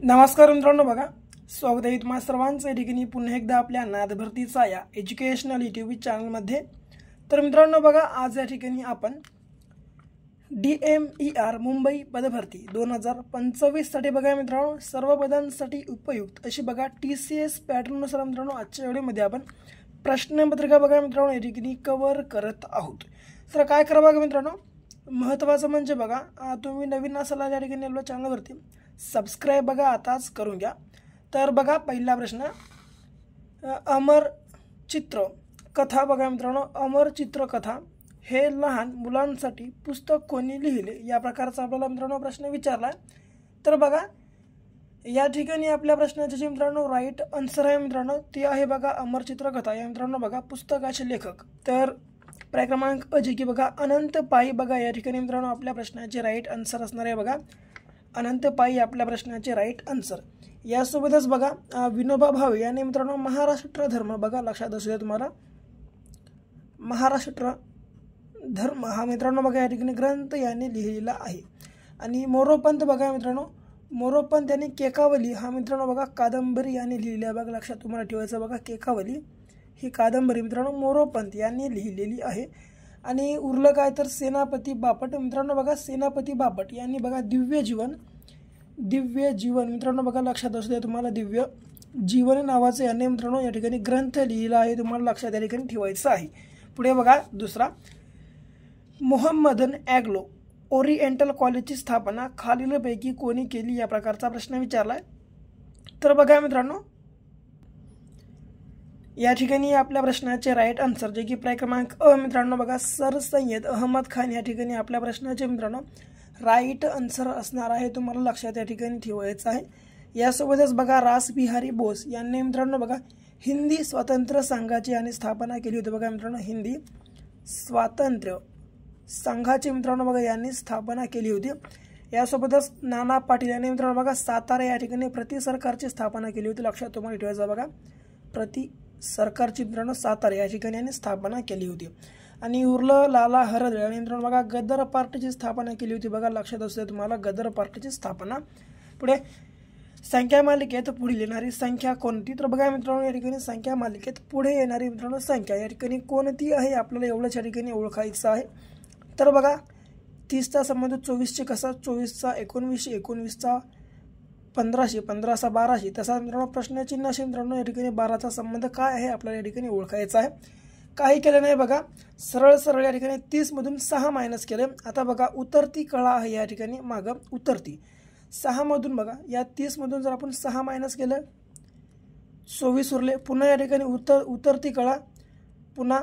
नमस्कार मित्रांनो, बघा स्वागत आहे तुम्हा सर्वांचं या ठिकाणी पुन्हा एकदा आपल्या नाद भरतीचा या एज्युकेशनल यूट्यूब चॅनलमध्ये। तर मित्रांनो बघा, आज या ठिकाणी आपण DMER मुंबई पदभरती 2025 साठी बघा मित्रांनो, सर्व पदांसाठी उपयुक्त अशी बघा TCS पॅटर्ननुसार मित्रांनो आजच्या व्हिडिओमध्ये आपण प्रश्नपत्रिका बघा मित्रांनो या ठिकाणी कव्हर करत आहोत। तर काय करा बघा मित्रांनो, महत्त्वाचं म्हणजे बघा, तुम्ही नवीन असाल या ठिकाणी आपल्या चॅनलवरती सबस्क्राइब बघा आताच करून घ्या। तर बघा पहिला प्रश्न, अमर चित्र कथा बघा मित्रांनो, अमर चित्र कथा हे लहान मुलांसाठी पुस्तक कोणी लिहिले या प्रकारचा आपल्याला मित्रांनो प्रश्न विचारला। तर बघा या ठिकाणी आपल्या प्रश्नाचे जे मित्रांनो राईट आन्सर आहे मित्रांनो ते आहे बघा अमर चित्र कथा या मित्रांनो बघा पुस्तकाचे लेखक। तर पर्याय क्रमांक अ जे की बघा अनंत पाई बघा या ठिकाणी मित्रांनो आपल्या प्रश्नाचे राईट आन्सर असणार आहे बघा अनंत पाई आपल्या प्रश्नाचे राईट आन्सर। यासोबतच बघा विनोबा भावे यांनी मित्रांनो महाराष्ट्र धर्म बघा लक्षात असू द्या तुम्हाला, महाराष्ट्र धर्म हा मित्रांनो बघा या ठिकाणी ग्रंथ यांनी लिहिलेला आहे। आणि मोरोपंत बघा मित्रांनो, मोरोपंत यांनी केकावली हा मित्रांनो बघा कादंबरी यांनी लिहिलेली आहे बघा, लक्षात तुम्हाला ठेवायचं बघा केकावली ही कादंबरी मित्रांनो मोरोपंत यांनी लिहिलेली आहे। आणि उरलं काय तर सेनापती बापट मित्रांनो बघा, सेनापती बापट यांनी बघा दिव्य जीवन मित्रांनो बघा लक्षात असू द्या तुम्हाला, दिव्य जीवन नावाचं यांनी मित्रांनो या ठिकाणी ग्रंथ लिहिला आहे, तुम्हाला लक्षात या ठिकाणी ठेवायचं आहे। पुढे बघा दुसरा, मोहम्मदन ॲग्लो ओरिएंटल कॉलेजची स्थापना खालीलपैकी कोणी केली या प्रकारचा प्रश्न विचारलाय। तर बघा मित्रांनो या ठिकाणी आपल्या प्रश्नाचे राईट आन्सर जे की पर्याय क्रमांक अ मित्रांनो बघा सर सय्यद अहमद खान या ठिकाणी आपल्या प्रश्नाचे मित्रांनो राईट आन्सर असणार आहे, तुम्हाला लक्षात या ठिकाणी ठेवायचं आहे। यासोबतच बघा रास बिहारी बोस यांनी मित्रांनो बघा हिंदी स्वातंत्र्य संघाची यांनी स्थापना केली होती बघा मित्रांनो, हिंदी स्वातंत्र्य संघाची मित्रांनो बघा यांनी स्थापना केली होती। यासोबतच नाना पाटील यांनी मित्रांनो बघा सातारा या ठिकाणी प्रति सरकारची स्थापना केली होती, लक्षात तुम्हाला ठेवायचं बघा प्रति सरकारची मित्रांनो सातारा या ठिकाणी यांनी स्थापना केली होती। आणि उरलं लाला हरदळे यांनी मित्रांनो बघा गदर पार्टीची स्थापना केली होती बघा, लक्षात असू द्या तुम्हाला गदर पार्टीची स्थापना। पुढे संख्या मालिकेत पुढील येणारी संख्या कोणती, तर बघा मित्रांनो या ठिकाणी संख्या मालिकेत पुढे येणारी मित्रांनो संख्या या ठिकाणी कोणती आहे आपल्याला एवढंच या ठिकाणी ओळखायचं आहे। तर बघा 30चा संबंध 24चे कसा, 24चा 19, 19चा 1500, 15चा 1200, तसा मित्रांनो प्रश्नचिन्ह असे मित्रांनो या ठिकाणी 12चा संबंध काय आहे आपल्याला या ठिकाणी ओळखायचा आहे। काही केलं नाही बघा, सरळ या ठिकाणी 30 मधून 6 मायनस केलं। आता बघा उतरती कळा आहे या ठिकाणी मागं उतरती 6 मधून बघा या 30 मधून जर आपण 6 मायनस केलं 24 उरले, पुन्हा या ठिकाणी उतरती कळा पुन्हा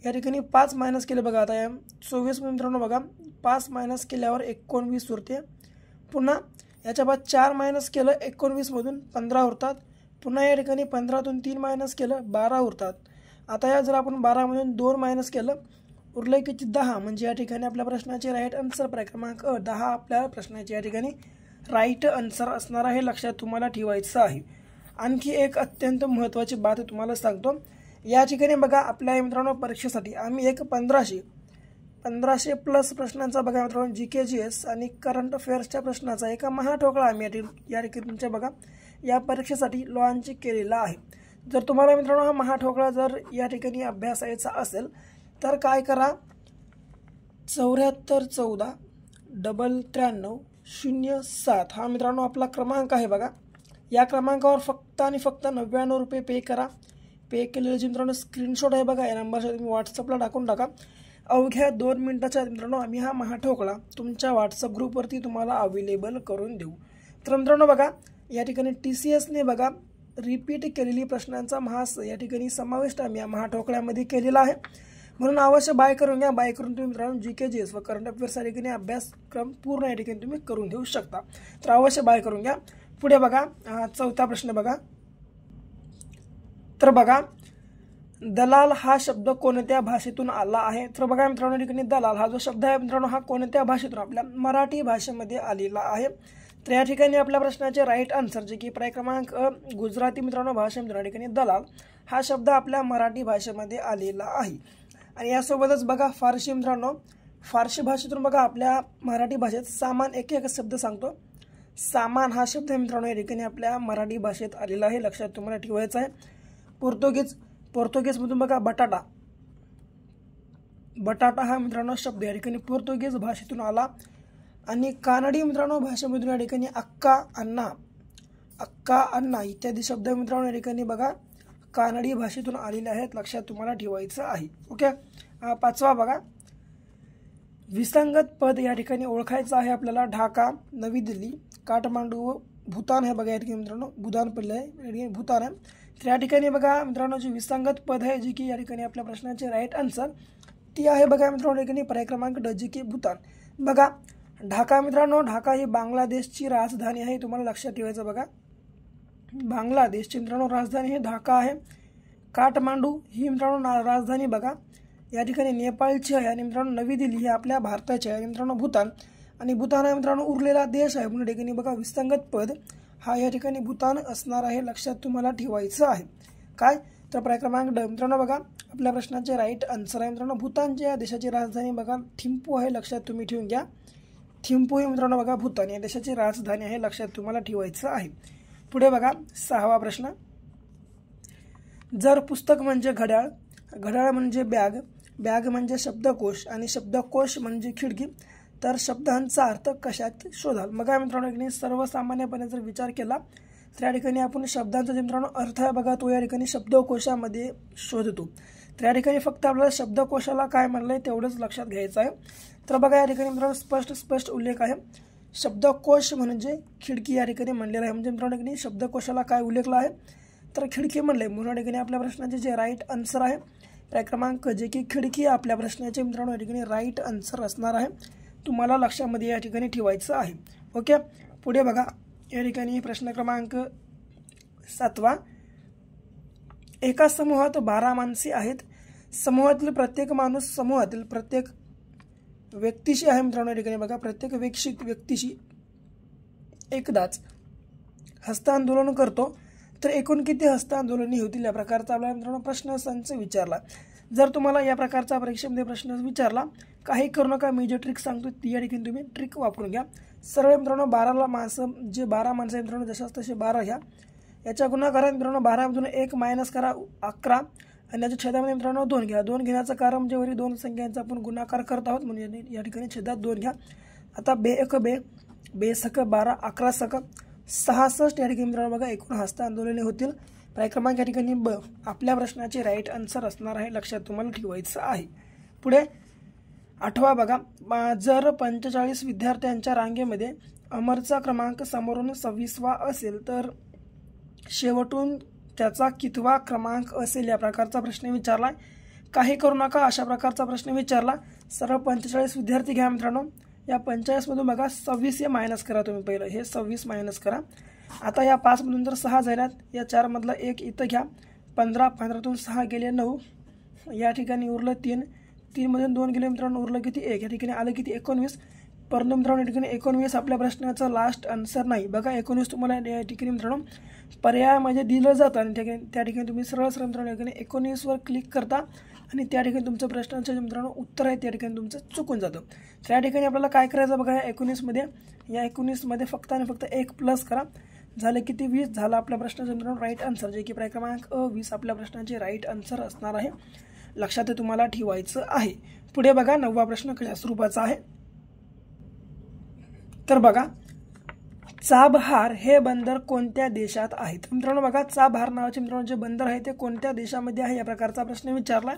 या ठिकाणी 5 मायनस केले बघा। आता या 24 मित्रांनो बघा 5 मायनस केल्यावर 19 उरते, पुन्हा याच्या बाद 4 मायनस केलं 19 मधून 15 उरतात, पुन्हा या ठिकाणी 15तून 3 मायनस केलं 12 उरतात। आता या जर आपण 12 मधून 2 मायनस केलं उरले किती 10, म्हणजे या ठिकाणी आपल्या प्रश्नाचे राईट आन्सर पर्याय क्रमांक अ 10 आपल्या प्रश्नाचे या ठिकाणी राईट आन्सर असणार आहे, लक्षात तुम्हाला ठेवायचं आहे। आणखी एक अत्यंत महत्त्वाची बात तुम्हाला सांगतो, या ठिकाणी बघा आपल्या मित्रांनो परीक्षेसाठी आम्ही एक 1500 प्लस प्रश्नांचा बघा मित्रांनो GK/GS आणि करंट अफेअर्सच्या प्रश्नाचा एका महाठोकळा आम्ही या ठिकाणी तुमच्या बघा या परीक्षेसाठी लॉन्च केलेला आहे। जर तुम्हाला मित्रांनो हा महाठोकळा जर या ठिकाणी अभ्यासायचा असेल तर काय करा, 7414 93 07 हा मित्रांनो आपला क्रमांक आहे बघा, या क्रमांकावर फक्त आणि फक्त 99 रुपये पे करा। पे केलेले जे मित्रांनो स्क्रीनशॉट आहे बघा या नंबरचा तुम्ही व्हॉट्सअपला टाकून टाका। अवघ्या 2 मिनिटाच्या मित्रांनो आम्ही हा महाठोकळा तुमच्या व्हॉट्सअप ग्रुपवरती तुम्हाला अवेलेबल करून देऊ। तर मित्रांनो बघा या ठिकाणी TCSने बघा रिपीट केलेली प्रश्नांचा या ठिकाणी समाविष्ट आम्ही या महाठोकळ्यामध्ये केलेला आहे, म्हणून अवश्य बाय करून घ्या। बाय करून तुम्ही मित्रांनो GK/GS व करंट अफेअर्स या ठिकाणी अभ्यासक्रम पूर्ण या ठिकाणी तुम्ही करून घेऊ शकता, तर अवश्य बाय करून घ्या। पुढे बघा चौथा प्रश्न बघा, तर बघा दलाल हा शब्द कोणत्या भाषेतून आला आहे, तर बघा मित्रांनो या ठिकाणी दलाल हा जो शब्द आहे मित्रांनो हा कोणत्या भाषेतून, आपल्या मराठी भाषेमध्ये आलेला आहे। तर या ठिकाणी आपल्या प्रश्नाचे राईट आन्सर जे की पर्याय क्रमांक अ गुजराती मित्रांनो भाषेमध्ये या ठिकाणी दलाल हा शब्द आपल्या मराठी भाषेमध्ये आलेला आहे। आणि यासोबतच बघा फारसी मित्रांनो, फारसी भाषेतून बघा आपल्या मराठी भाषेत सामान एक शब्द सांगतो, सामान हा शब्द मित्रांनो या ठिकाणी आपल्या मराठी भाषेत आलेला आहे, लक्षात तुम्हाला ठेवायचं आहे. पोर्तुगीजमधून बघा बटाटा. बटाटा हा मित्रांनो शब्द या ठिकाणी पोर्तुगीज भाषेतून आला. आणि कानडी मित्रांनो भाषेमधून या ठिकाणी अक्का अन्ना इत्यादी शब्द मित्रांनो या ठिकाणी बघा कानडी भाषेतून आलेले आहेत, लक्षात तुम्हाला ठेवायचं आहे. ओके. 5वा बघा, विसंगत पद या ठिकाणी ओळखायचं आहे आपल्याला. ढाका, नवी दिल्ली, काठमांडू, भूतान हे बघा या ठिकाणी मित्रांनो भूतान पडलं आहे, भूतान आहे. तर या ठिकाणी बघा मित्रांनो जी विसंगत पद आहे जी की या ठिकाणी आपल्या प्रश्नाचे राईट आन्सर ती आहे बघा मित्रांनो या ठिकाणी पर्याय क्रमांक ड जी की भूतान. बघा ढाका मित्रांनो, ढाका ही बांगलादेशची राजधानी आहे, तुम्हाला लक्षात ठेवायचं बघा. बांगलादेशची मित्रांनो राजधानी हे ढाका आहे. काठमांडू ही मित्रांनो राजधानी बघा या ठिकाणी नेपाळची आहे. आणि मित्रांनो नवी दिल्ली ही आपल्या भारताची आहे. आणि मित्रांनो भूतान, आणि भूतान हा मित्रांनो उरलेला देश आहे. म्हणून ठिकाणी बघा विसंगत पद हा या ठिकाणी भूतान असणार आहे, लक्षात तुम्हाला ठेवायचं आहे. काय तर पर्याय क्रमांक ड मित्रांनो बघा आपल्या प्रश्नाचे राईट आन्सर आहे. मित्रांनो भूतानच्या देशाची राजधानी बघा थिम्पू आहे, लक्षात तुम्ही ठेवून घ्या. थिम्पू ही मित्रांनो बघा भूतान या देशाची राजधानी आहे, लक्षात तुम्हाला ठेवायचं आहे. पुढे बघा 6वा प्रश्न, जर पुस्तक म्हणजे घड्याळ, घड्याळ म्हणजे बॅग, बॅग म्हणजे शब्दकोश आणि शब्दकोश म्हणजे खिडकी, तर शब्दांचा अर्थ कशात शोधाल. बघा मित्रांनो सर्वसामान्यपणे जर विचार केला तर या ठिकाणी आपण शब्दांचा जे मित्रांनो अर्थ आहे बघा तो या ठिकाणी शब्दकोशामध्ये शोधतो. तर या ठिकाणी फक्त आपल्याला शब्दकोशाला काय म्हणलंय तेवढंच लक्षात घ्यायचं आहे. तर बघा या ठिकाणी मित्रांनो स्पष्ट उल्लेख आहे. शब्दकोश म्हणजे खिडकी या ठिकाणी म्हणलेलं आहे. म्हणजे मित्रांनो ठिकाणी शब्दकोशाला काय उल्लेखलं आहे तर खिडकी म्हणलंय. म्हणून या ठिकाणी आपल्या प्रश्नाचे जे राईट आन्सर आहे पर्याय क्रमांक जे की खिडकी आपल्या प्रश्नाचे मित्रांनो या ठिकाणी राईट आन्सर असणार आहे, तुम्हाला लक्षामध्ये या ठिकाणी ठेवायचं आहे. ओके. पुढे बघा या ठिकाणी प्रश्न क्रमांक 7वा, एका समूहात 12 माणसे आहेत. समूहातील प्रत्येक माणूस समूहातील प्रत्येक व्यक्तीशी आहे मित्रांनो या ठिकाणी बघा प्रत्येक व्यक्तीशी एकदाच हस्तांदोलन करतो, तर एकूण किती हस्तांदोलने होतील या प्रकारचा आपल्याला मित्रांनो प्रश्न संच विचारला. जर तुम्हाला या प्रकारचा परीक्षेमध्ये प्रश्न विचारला काही करू नका, मी जे ट्रिक सांगतो ती या ठिकाणी तुम्ही ट्रिक वापरून घ्या. सरळ मित्रांनो 12 माणसं जे 12 माणसं मित्रांनो जशाच तसे 12 घ्या. याच्या गुणाकारात मित्रांनो 12मधून 1 मायनस करा 11 आणि याच्या छेदामध्ये मित्रांनो 2 घ्या. 2 घेण्याचं कारण म्हणजे वरी 2 संख्यांचा आपण गुणाकार करत आहोत म्हणजे या ठिकाणी छेदात 2 घ्या. आता बे 6 12 11 6 66 या ठिकाणी मित्रांनो बघा एकूण हस्तांदोलने होतील. पर्याय क्रमांक या ठिकाणी ब आपल्या प्रश्नाचे राईट आन्सर असणार आहे, लक्षात तुम्हाला ठेवायचं आहे. पुढे 8वा बघा, जर 45 विद्यार्थ्यांच्या रांगेमध्ये अमरचा क्रमांक समोरून 26वा असेल तर शेवटून त्याचा कितवा क्रमांक असेल या प्रकारचा प्रश्न विचारला. काही करू नका, अशा प्रकारचा प्रश्न विचारला. सरळ 45 विद्यार्थी घ्या मित्रांनो. या 45 मधून बघा 26 हे मायनस करा तुम्ही, पहिलं हे 26 मायनस करा. आता या 5 मधून जर 6 झाल्यात या 4 मधला 1 इथं घ्या. 15 15तून 6 गेले 9, या ठिकाणी उरलं 3 3 मधून 2 गेले मित्रांनो उरलं किती 1, या ठिकाणी आलं किती 19. परंतु मित्रांनो या ठिकाणी 19 आपल्या प्रश्नाचा लास्ट आन्सर नाही. बघा 19 तुम्हाला या ठिकाणी मित्रांनो पर्यायामध्ये दिलं जातं आणि त्या ठिकाणी तुम्ही सरळ मित्रांनो या ठिकाणी 19वर क्लिक करता आणि त्या ठिकाणी तुमचं प्रश्नाचं जे मित्रांनो उत्तर आहे त्या ठिकाणी तुमचं चुकून जातं. त्या ठिकाणी आपल्याला काय करायचं बघा, या 19मध्ये फक्त आणि फक्त 1 प्लस करा. झाले किती 20 झाला आपल्या प्रश्नाचं मित्रांनो राईट आन्सर, जे की पर्याय क्रमांक 20 आपल्या प्रश्नाचे राईट आन्सर असणार आहे, लक्षात तुम्हाला ठेवायचं आहे. पुढे बघा 9वा प्रश्न कशा स्वरूपाचा आहे तर बघा, चाबहार हे बंदर कोणत्या देशात आहेत. मित्रांनो बघा चाबहार नावाचे मित्रांनो जे बंदर आहे ते कोणत्या देशामध्ये आहे या प्रकारचा प्रश्न विचारला.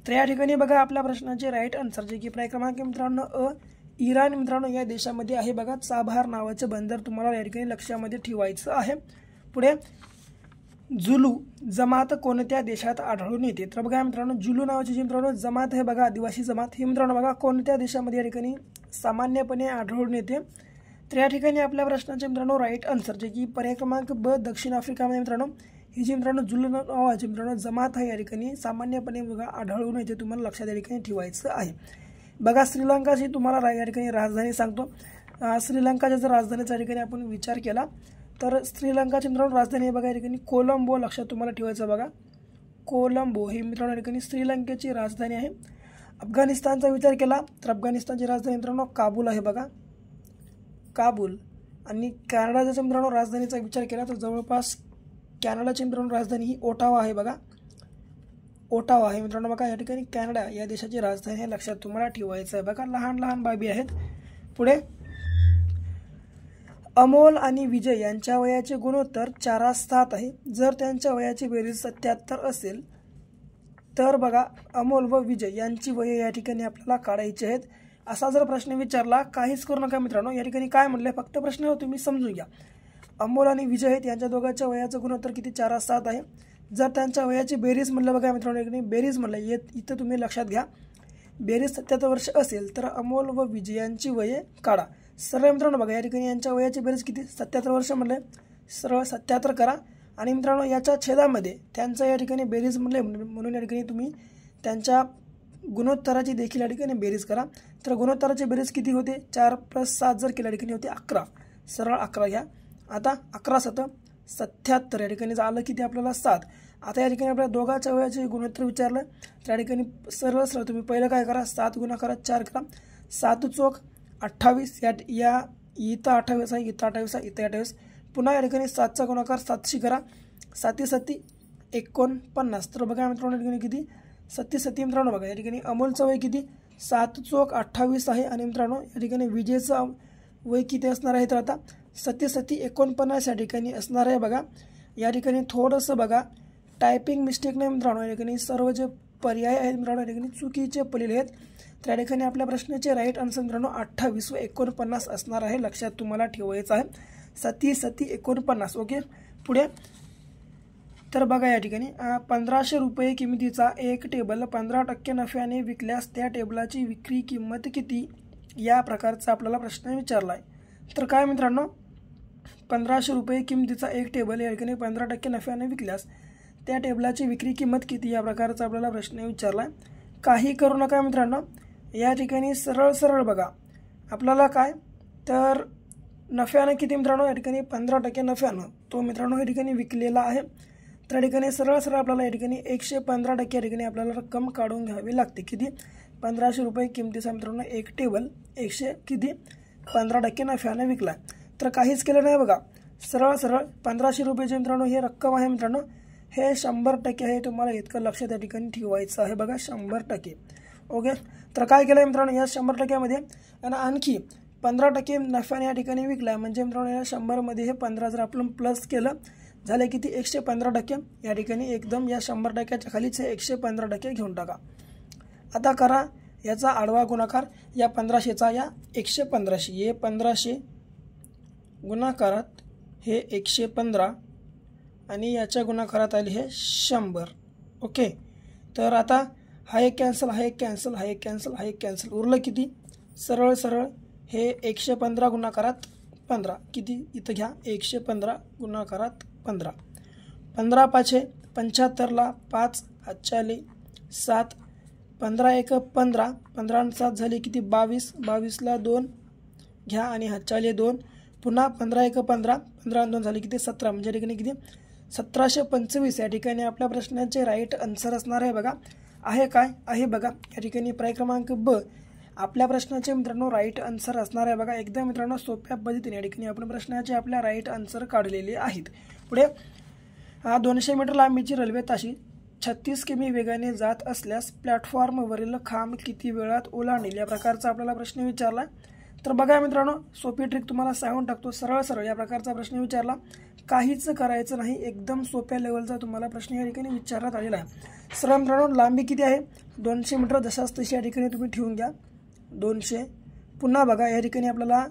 तर या ठिकाणी बघा आपल्या प्रश्नाचे राईट आन्सर, जे की पर्याय क्रमांक मित्रांनो इराण मित्रांनो या देशामध्ये आहे. बघा चाबहार नावाचे बंदर तुम्हाला या ठिकाणी लक्षामध्ये ठेवायचं आहे. पुढे जुलू जमात कोणत्या देशात आढळून येते. तर बघा मित्रांनो जुलू नावाची जी मित्रांनो जमात आहे बघा आदिवासी जमात, ही मित्रांनो बघा कोणत्या देशामध्ये या ठिकाणी सामान्यपणे आढळून येते. तर या ठिकाणी आपल्या प्रश्नाचे मित्रांनो राईट आन्सर, जे की पर्याय क्रमांक ब दक्षिण आफ्रिकामध्ये मित्रांनो ही जी मित्रांनो जुलू नावाची मित्रांनो जमात आहे या ठिकाणी सामान्यपणे बघा आढळून येते, तुम्हाला लक्षात या ठिकाणी ठेवायचं आहे. बघा श्रीलंकाची तुम्हाला या ठिकाणी राजधानी सांगतो. श्रीलंकाच्या जर राजधानीचा या ठिकाणी आपण विचार केला तर श्रीलंकाची मित्रांनो राजधानी आहे बघा या ठिकाणी कोलंबो, लक्षात तुम्हाला ठेवायचं बघा. कोलंबो ही मित्रांनो या ठिकाणी श्रीलंकेची राजधानी आहे. अफगाणिस्तानचा विचार केला तर अफगाणिस्तानची राजधानी मित्रांनो काबूल आहे बघा, काबूल. आणि कॅनडाच्या मित्रांनो राजधानीचा विचार केला तर जवळपास कॅनडाची मित्रांनो राजधानी ही ओटावा आहे बघा, ओटावा आहे मित्रांनो बघा. या ठिकाणी कॅनडा या देशाची राजधानी हे लक्षात तुम्हाला ठेवायचं आहे बघा. लहान लहान बाबी आहेत. पुढे अमोल आणि विजय यांच्या वयाचे गुणोत्तर 4:7 आहे. जर त्यांच्या वयाची बेरीज 77 असेल तर बघा अमोल व विजय यांची वये या ठिकाणी आपल्याला काढायची आहेत. असा जर प्रश्न विचारला काहीच करू नका मित्रांनो. या ठिकाणी काय म्हणले फक्त प्रश्न तुम्ही समजून घ्या. अमोल आणि विजय आहेत यांच्या दोघांच्या वयाचं गुणोत्तर किती 4:7 आहे. जर त्यांच्या वयाची बेरीज म्हणलं बघा मित्रांनो, या ठिकाणी बेरीज म्हणलं इथं तुम्ही लक्षात घ्या. बेरीज 77 वर्ष असेल तर अमोल व विजय यांची वये काढा. सरळ मित्रांनो बघा या ठिकाणी यांच्या वयाची बेरीज किती 77 वर्ष म्हणले, सरळ 77 करा. आणि मित्रांनो याच्या छेदामध्ये त्यांचा या ठिकाणी बेरीज म्हणले म्हणून या ठिकाणी तुम्ही त्यांच्या गुणोत्तराची देखील या ठिकाणी बेरीज करा. तर गुणोत्तराची बेरीज किती होते 4 + 7 जर केल्या ठिकाणी होते 11. सरळ 11 घ्या. आता 11 × 7 = 77. या ठिकाणी झालं किती आपल्याला 7. आता या ठिकाणी आपल्या दोघांच्या वयाचे गुणोत्तर विचारलं त्या ठिकाणी सरळ सरळ तुम्ही पहिलं काय करा 7 × 4 करा. 7 चोक 28 या इथं 28 आहे, इथं 28 आहे, इथं 28. पुन्हा या ठिकाणी 7चा गुणाकार 7शी करा. 7 × 7 = 49. तर बघा मित्रांनो या ठिकाणी किती 7 मित्रांनो बघा या ठिकाणी अमोलचं वय किती 7 चोक 28 आहे. आणि मित्रांनो या ठिकाणी विजयचं वय किती असणार आहे तर आता 7 × 49 या ठिकाणी असणार आहे बघा. या ठिकाणी थोडंसं बघा टायपिंग मिस्टेक नाही मित्रांनो. या ठिकाणी सर्व जे पर्याय आहेत मित्रांनो या ठिकाणी चुकीचे पडलेले आहेत. त्या ठिकाणी आपल्या प्रश्नाचे राईट आन्सर मित्रांनो 28 व 49 असणार आहे. लक्षात तुम्हाला ठेवायचं आहे 7 × 49. ओके. पुढे तर बघा या ठिकाणी 1500 रुपये किमतीचा एक टेबल 15% नफ्याने विकल्यास त्या टेबलाची विक्री किंमत किती या प्रकारचा आपल्याला प्रश्न विचारला आहे. तर काय मित्रांनो 1500 रुपये किमतीचा एक टेबल या ठिकाणी 15% नफ्याने विकल्यास त्या टेबलाची विक्री किंमत किती या प्रकारचा आपल्याला प्रश्न विचारला आहे. काही करू नका मित्रांनो. या ठिकाणी सरळ सरळ बघा आपल्याला काय तर नफ्यानं किती मित्रांनो या ठिकाणी 15% नफ्यानं तो मित्रांनो या ठिकाणी विकलेला आहे. तर या ठिकाणी सरळ सरळ आपल्याला या ठिकाणी 115% या ठिकाणी आपल्याला रक्कम काढून घ्यावी लागते. किती 1500 रुपये किमतीचा मित्रांनो एक टेबल 15% नफ्यानं विकला. तर काहीच केलं नाही बघा. सरळ सरळ 1500 रुपयाचे मित्रांनो हे रक्कम आहे मित्रांनो हे 100% आहे. तुम्हाला इतकं लक्षात या ठिकाणी ठेवायचं आहे बघा 100%. ओके. तर काय केलं मित्रांनो या 100%मध्ये आणि आणखी 15% नफ्याने या ठिकाणी विकला म्हणजे मित्रांनो या 100मध्ये हे 15 जर आपण प्लस केलं झाले किती 115%. या ठिकाणी एकदम या 100%च्या खालीच हे 115% घेऊन टाका. आता करा याचा आडवा गुणाकार या 1500चा या 115शी. हे 1500 गुणाकारात हे 115 आणि याच्या गुणाकारात आले हे 100. ओके. तर आता हा एक कॅन्सल, हा एक कॅन्सल, हा एक कॅन्सल, हा एक कॅन्सल. उरलं किती सरळ सरळ हे 115 गुणाकारात 15 किती इथं घ्या 115 गुणाकारात 15. 15 × 5 = 75ला 5 हातच्या आले 7. 15 × 1 = 15. 15 × 7 झाले किती 22. 22ला 2 घ्या आणि हातच्या आले 2. पुन्हा 15 × 1 = 15. 15 × 2 झाले किती 17. म्हणजे ठिकाणी किती 1725 या ठिकाणी आपल्या प्रश्नाचे राईट आन्सर असणार आहे बघा. आहे काय आहे बघा या ठिकाणी पर्याय क्रमांक ब आपल्या प्रश्नाचे मित्रांनो राईट आन्सर असणार आहे बघा. एकदा मित्रांनो सोप्या पद्धतीने या ठिकाणी आपण प्रश्नाचे आपल्या राईट आन्सर काढलेले आहेत. पुढे 200 मीटर लांबीची रेल्वे ताशी 36 किमी वेगाने जात असल्यास प्लॅटफॉर्मवरील खांब किती वेळात ओलांडेल या प्रकारचा आपल्याला प्रश्न विचारला. तर बघा मित्रांनो सोपी ट्रिक तुम्हाला सांगून टाकतो. सरळ सरळ या प्रकारचा प्रश्न विचारला काहीच करायचं नाही. एकदम सोप्या लेवलचा तुम्हाला प्रश्न या ठिकाणी विचारण्यात आलेला आहे. सरळ मित्रांनो लांबी किती आहे 200 मीटर जशाच तशी या ठिकाणी तुम्ही ठेवून घ्या 200. पुन्हा बघा या ठिकाणी आपल्याला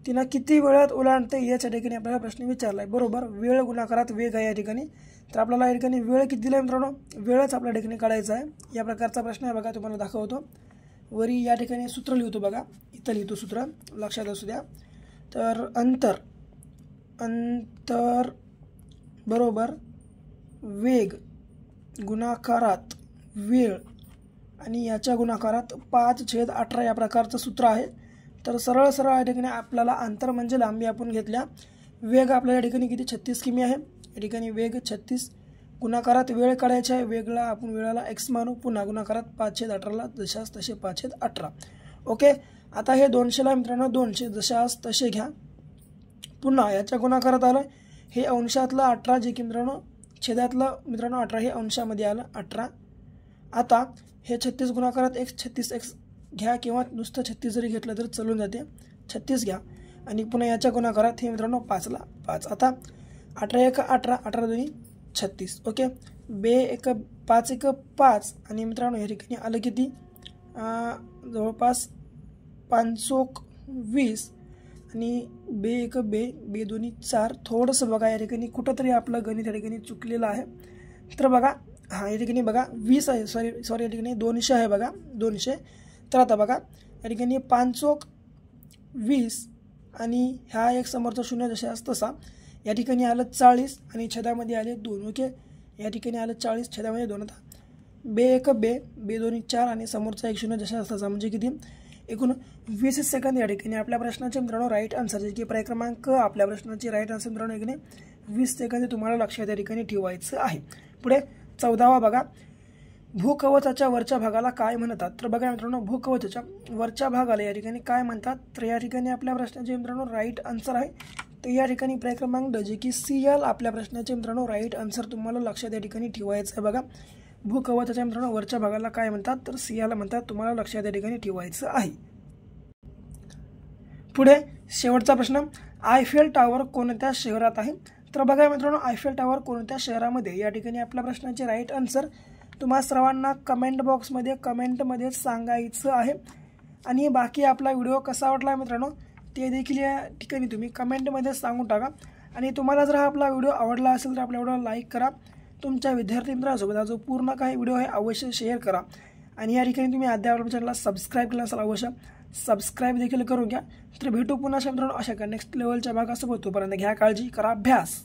तिनं किती वेळात ओलांडते याच्या ठिकाणी आपल्याला प्रश्न विचारला आहे बरोबर. वेळ गुणाकारात वेग आहे या ठिकाणी. तर आपल्याला या ठिकाणी वेळ किती दिला आहे मित्रांनो वेळच आपल्या ठिकाणी काढायचा आहे. या प्रकारचा प्रश्न आहे बघा तुम्हाला दाखवतो. वरी या ठिकाणी सूत्र लिहितो बघा इथं लिहितो सूत्र लक्षात असू द्या. तर अंतर बरोबर वेग गुणाकारात वेळ आणि याच्या गुणाकारात 5/18 या प्रकारचं सूत्र आहे. तर सरळ सरळ या ठिकाणी आपल्याला अंतर म्हणजे लांबी आपण घेतल्या. वेग आपल्या या ठिकाणी किती 36 किमी आहे. या ठिकाणी वेग 36 गुणाकारात वेळ काढायचा आहे. वेगला आपण वेळाला x मानू. पुन्हा गुणाकारात 5/18ला जशास तसे 5/18. ओके. आता हे 200ला मित्रांनो 200 जशास तसे घ्या. पुन्हा याच्या गुणाकारात आलं हे अंशातलं 18 जे की मित्रांनो छेदातलं मित्रांनो 18 हे अंशामध्ये आलं 18. आता हे 36 गुणाकारात x 36x घ्या किंवा नुसतं 36 जरी घेतलं तर चालून जाते. 36 घ्या आणि पुन्हा याच्या गुणाकारात हे मित्रांनो 5ला 5. आता 18 1 18 18 2 36. ओके. 5 1 5 आणि मित्रांनो या ठिकाणी आलं किती जवळपास 520 आणि 2 2 4. थोडंसं बघा या ठिकाणी कुठंतरी आपलं गणित या ठिकाणी चुकलेलं आहे. तर बघा या ठिकाणी बघा 20 आहे सॉरी या ठिकाणी 200 आहे बघा 200. तर आता बघा या ठिकाणी 520 आणि ह्या एक समोरचा शून्य जसे असतं तसा या ठिकाणी आलं 40 आणि छेदामध्ये आले 2. ओके. या ठिकाणी आलं 40 छेदामध्ये 2. आता 2 2 4 आणि समोरचा एक शून्य जसा असता म्हणजे किती एकूण 20 सेकंद या ठिकाणी आपल्या प्रश्नाचे मित्रांनो राईट आन्सर जे की पर्याय क्रमांक आपल्या प्रश्नाची राईट आन्सर मित्रांनो या ठिकाणी 20 सेकंद तुम्हाला लक्षात या ठिकाणी ठेवायचं आहे. पुढे 14वा बघा भूकवचाच्या वरच्या भागाला काय म्हणतात. तर बघा मित्रांनो भूकवचाच्या वरच्या भागाला या ठिकाणी काय म्हणतात. तर या ठिकाणी आपल्या प्रश्नाचे मित्रांनो राईट आन्सर आहे. तर या ठिकाणी पर्याय क्रमांक जे की CL आपल्या प्रश्नाचे मित्रांनो राईट आन्सर तुम्हाला लक्षात या ठिकाणी ठेवायचं आहे. बघा भूकवचाच्या मित्रांनो वरच्या भागाला काय म्हणतात तर CL म्हणतात. तुम्हाला लक्षात या ठिकाणी ठेवायचं आहे. पुढे शेवटचा प्रश्न आयफेल टॉवर कोणत्या शहरात आहे. तर बघा मित्रांनो आयफेल टॉवर कोणत्या शहरामध्ये या ठिकाणी आपल्या प्रश्नाचे राईट आन्सर तुम्हा सर्वांना कमेंट बॉक्समध्ये कमेंटमध्ये सांगायचं आहे. आणि बाकी आपला व्हिडिओ कसा वाटला मित्रांनो ते देखील या ठिकाणी तुम्ही कमेंटमध्ये सांगून टाका. आणि तुम्हाला जर हा आपला व्हिडिओ आवडला असेल तर आपल्या व्हिडिओला लाईक करा. तुमच्या विद्यार्थी मित्रांसोबत हा जो पूर्ण काही व्हिडिओ आहे अवश्य शेअर करा. आणि या ठिकाणी तुम्ही अद्याप आपल्या चॅनलला सबस्क्राईब केलं असेल अवश्य सबस्क्राईब देखील करून घ्या. तर भेटू पुन्हा मित्रांनो अशा नेक्स्ट लेवलच्या भागासोबत. तोपर्यंत घ्या काळजी करा अभ्यास.